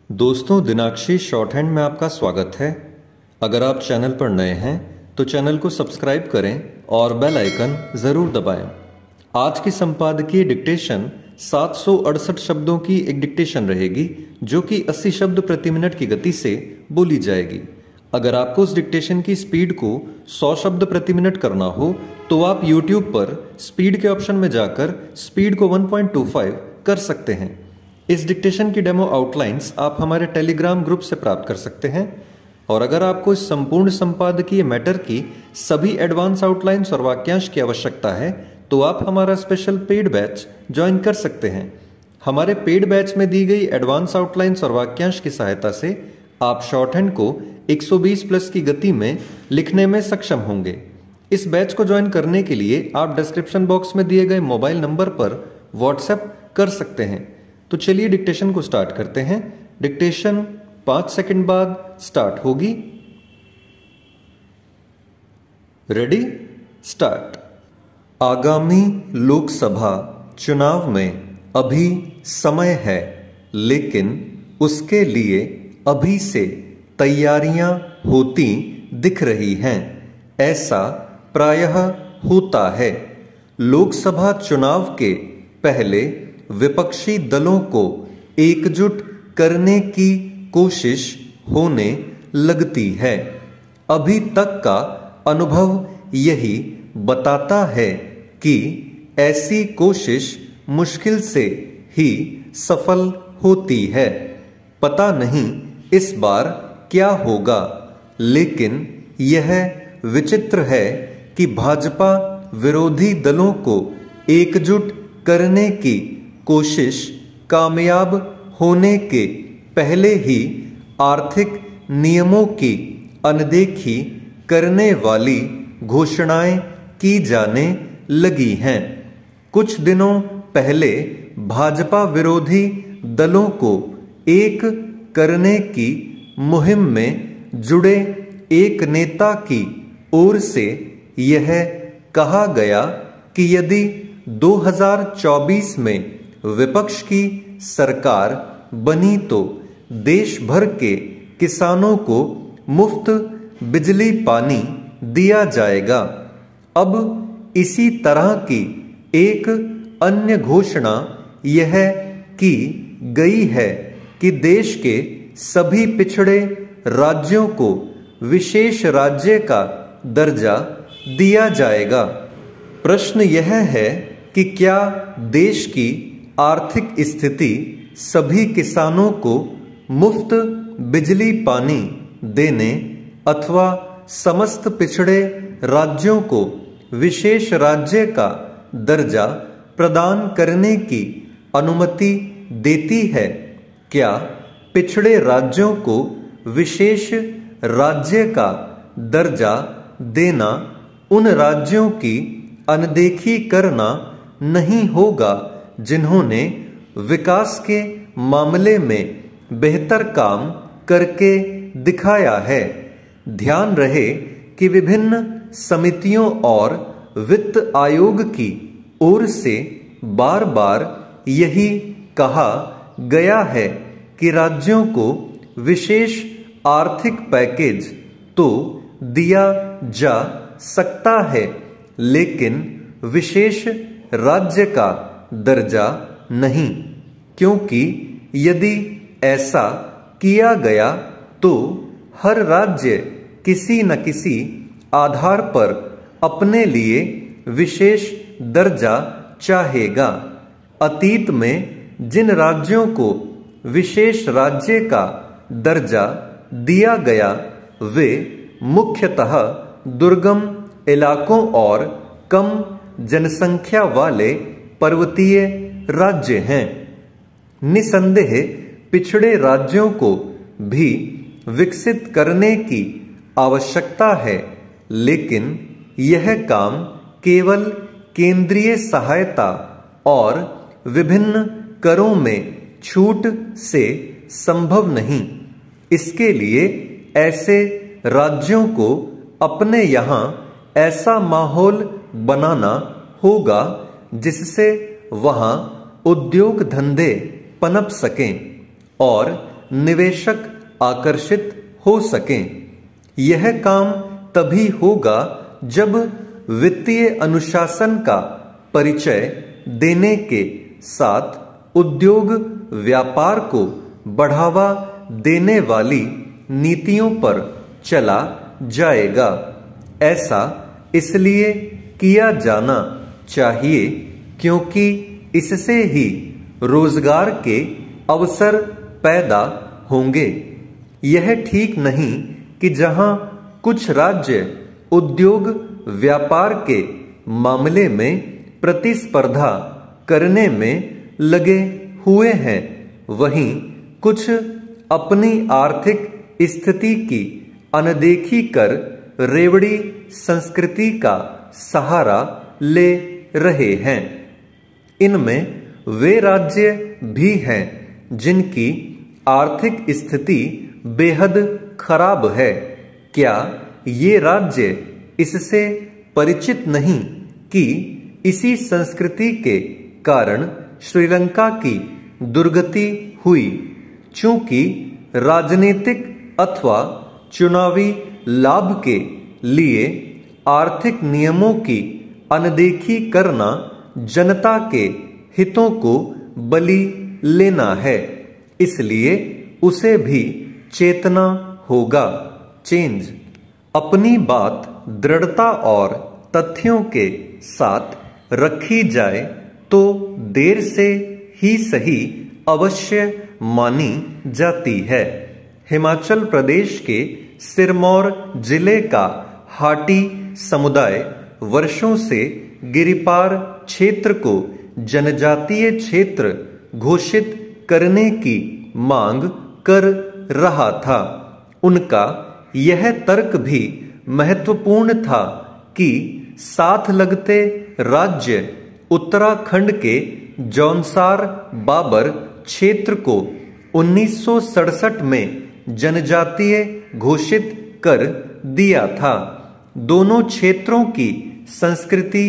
दोस्तों, दिनाक्षी short hand में आपका स्वागत है। अगर आप चैनल पर नए हैं तो चैनल को सब्सक्राइब करें और बेल आइकन ज़रूर दबाएं। आज की संपादकीय डिक्टेशन 768 शब्दों की एक डिक्टेशन रहेगी जो कि 80 शब्द प्रति मिनट की गति से बोली जाएगी। अगर आपको उस डिक्टेशन की स्पीड को 100 शब्द प्रति मिनट करना हो तो आप YouTube पर स्पीड के ऑप्शन में जाकर स्पीड को 1.25 कर सकते हैं। इस डिक्टेशन की डेमो आउटलाइंस आप हमारे टेलीग्राम ग्रुप से प्राप्त कर सकते हैं। और अगर आपको इस संपूर्ण संपादकीय मैटर की सभी एडवांस आउटलाइंस और वाक्यांश की आवश्यकता है तो आप हमारा स्पेशल पेड बैच ज्वाइन कर सकते हैं। हमारे पेड बैच में दी गई एडवांस आउटलाइंस और वाक्यांश की सहायता से आप शॉर्ट हैंड को 120 प्लस की गति में लिखने में सक्षम होंगे। इस बैच को ज्वाइन करने के लिए आप डिस्क्रिप्शन बॉक्स में दिए गए मोबाइल नंबर पर व्हाट्सएप कर सकते हैं। तो चलिए डिक्टेशन को स्टार्ट करते हैं। डिक्टेशन 5 सेकंड बाद स्टार्ट होगी। Ready, start. आगामी लोकसभा चुनाव में अभी समय है, लेकिन उसके लिए अभी से तैयारियां होती दिख रही हैं। ऐसा प्रायः होता है। लोकसभा चुनाव के पहले विपक्षी दलों को एकजुट करने की कोशिश होने लगती है। अभी तक का अनुभव यही बताता है कि ऐसी कोशिश मुश्किल से ही सफल होती है। पता नहीं इस बार क्या होगा, लेकिन यह विचित्र है कि भाजपा विरोधी दलों को एकजुट करने की कोशिश कामयाब होने के पहले ही आर्थिक नियमों की अनदेखी करने वाली घोषणाएं की जाने लगी हैं। कुछ दिनों पहले भाजपा विरोधी दलों को एक करने की मुहिम में जुड़े एक नेता की ओर से यह कहा गया कि यदि 2024 में विपक्ष की सरकार बनी तो देश भर के किसानों को मुफ्त बिजली पानी दिया जाएगा। अब इसी तरह की एक अन्य घोषणा यह की गई है कि देश के सभी पिछड़े राज्यों को विशेष राज्य का दर्जा दिया जाएगा। प्रश्न यह है कि क्या देश की आर्थिक स्थिति सभी किसानों को मुफ्त बिजली पानी देने अथवा समस्त पिछड़े राज्यों को विशेष राज्य का दर्जा प्रदान करने की अनुमति देती है? क्या पिछड़े राज्यों को विशेष राज्य का दर्जा देना उन राज्यों की अनदेखी करना नहीं होगा जिन्होंने विकास के मामले में बेहतर काम करके दिखाया है? ध्यान रहे कि विभिन्न समितियों और वित्त आयोग की ओर से बार बार यही कहा गया है कि राज्यों को विशेष आर्थिक पैकेज तो दिया जा सकता है, लेकिन विशेष राज्य का दर्जा नहीं, क्योंकि यदि ऐसा किया गया तो हर राज्य किसी न किसी आधार पर अपने लिए विशेष दर्जा चाहेगा। अतीत में जिन राज्यों को विशेष राज्य का दर्जा दिया गया वे मुख्यतः दुर्गम इलाकों और कम जनसंख्या वाले पर्वतीय राज्य हैं। निसंदेह पिछड़े राज्यों को भी विकसित करने की आवश्यकता है, लेकिन यह काम केवल केंद्रीय सहायता और विभिन्न करों में छूट से संभव नहीं। इसके लिए ऐसे राज्यों को अपने यहाँ ऐसा माहौल बनाना होगा जिससे वहां उद्योग धंधे पनप सकें और निवेशक आकर्षित हो सकें। यह काम तभी होगा जब वित्तीय अनुशासन का परिचय देने के साथ उद्योग व्यापार को बढ़ावा देने वाली नीतियों पर चला जाएगा। ऐसा इसलिए किया जाना चाहिए क्योंकि इससे ही रोजगार के अवसर पैदा होंगे। यह ठीक नहीं कि जहां कुछ राज्य उद्योग व्यापार के मामले में प्रतिस्पर्धा करने में लगे हुए हैं, वहीं कुछ अपनी आर्थिक स्थिति की अनदेखी कर रेवड़ी संस्कृति का सहारा ले रहे हैं। इनमें वे राज्य भी हैं जिनकी आर्थिक स्थिति बेहद खराब है। क्या ये राज्य इससे परिचित नहीं कि इसी संस्कृति के कारण श्रीलंका की दुर्गति हुई? चूंकि राजनीतिक अथवा चुनावी लाभ के लिए आर्थिक नियमों की अनदेखी करना जनता के हितों को बलि लेना है, इसलिए उसे भी चेतना होगा। चेंज अपनी बात दृढ़ता और तथ्यों के साथ रखी जाए तो देर से ही सही अवश्य मानी जाती है। हिमाचल प्रदेश के सिरमौर जिले का हाटी समुदाय वर्षों से गिरिपार क्षेत्र को जनजातीय क्षेत्र घोषित करने की मांग कर रहा था। उनका यह तर्क भी महत्वपूर्ण था कि साथ लगते राज्य उत्तराखंड के जौनसार बाबर क्षेत्र को 1967 में जनजातीय घोषित कर दिया था। दोनों क्षेत्रों की संस्कृति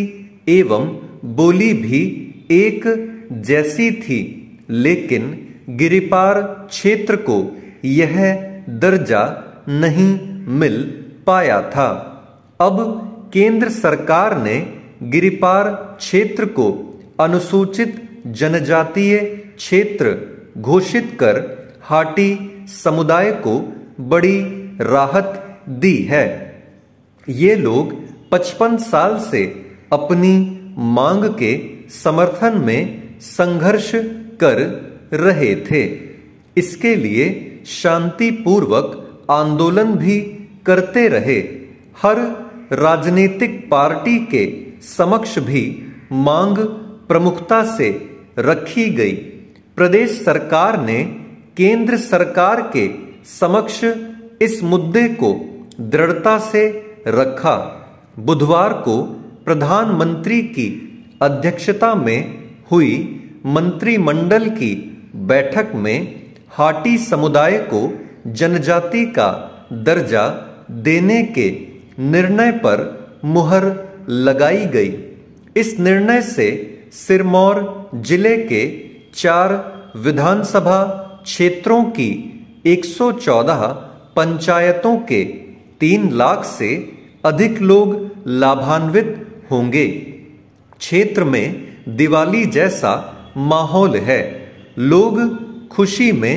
एवं बोली भी एक जैसी थी, लेकिन गिरिपार क्षेत्र को यह दर्जा नहीं मिल पाया था। अब केंद्र सरकार ने गिरिपार क्षेत्र को अनुसूचित जनजातीय क्षेत्र घोषित कर हाटी समुदाय को बड़ी राहत दी है। ये लोग 55 साल से अपनी मांग के समर्थन में संघर्ष कर रहे थे। इसके लिए शांतिपूर्वक आंदोलन भी करते रहे। हर राजनीतिक पार्टी के समक्ष भी मांग प्रमुखता से रखी गई। प्रदेश सरकार ने केंद्र सरकार के समक्ष इस मुद्दे को दृढ़ता से रखा। बुधवार को प्रधानमंत्री की अध्यक्षता में हुई मंत्रिमंडल की बैठक में हाटी समुदाय को जनजाति का दर्जा देने के निर्णय पर मुहर लगाई गई। इस निर्णय से सिरमौर जिले के 4 विधानसभा क्षेत्रों की 114 पंचायतों के 3 लाख से अधिक लोग लाभान्वित होंगे। क्षेत्र में दिवाली जैसा माहौल है। लोग खुशी में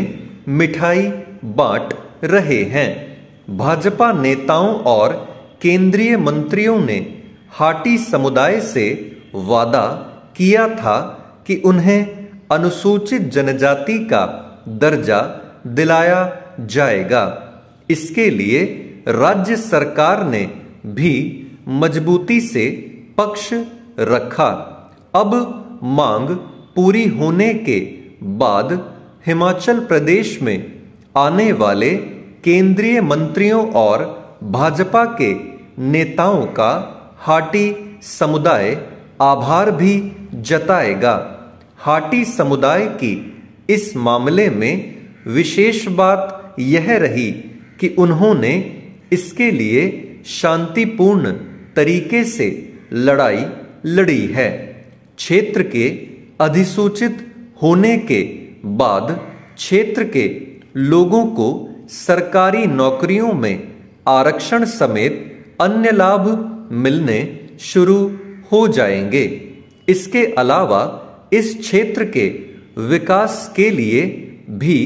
मिठाई बांट रहे हैं। भाजपा नेताओं और केंद्रीय मंत्रियों ने हाटी समुदाय से वादा किया था कि उन्हें अनुसूचित जनजाति का दर्जा दिलाया जाएगा। इसके लिए राज्य सरकार ने भी मजबूती से पक्ष रखा। अब मांग पूरी होने के बाद हिमाचल प्रदेश में आने वाले केंद्रीय मंत्रियों और भाजपा के नेताओं का हाटी समुदाय आभार भी जताएगा। हाटी समुदाय की इस मामले में विशेष बात यह रही कि उन्होंने इसके लिए शांतिपूर्ण तरीके से लड़ाई लड़ी है। क्षेत्र के अधिसूचित होने के बाद क्षेत्र के लोगों को सरकारी नौकरियों में आरक्षण समेत अन्य लाभ मिलने शुरू हो जाएंगे। इसके अलावा इस क्षेत्र के विकास के लिए भी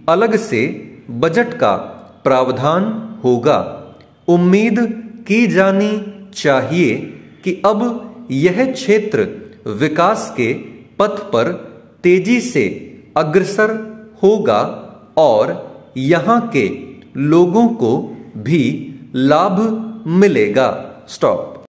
अलग से बजट का प्रावधान होगा। उम्मीद की जानी चाहिए कि अब यह क्षेत्र विकास के पथ पर तेजी से अग्रसर होगा और यहाँ के लोगों को भी लाभ मिलेगा। स्टॉप।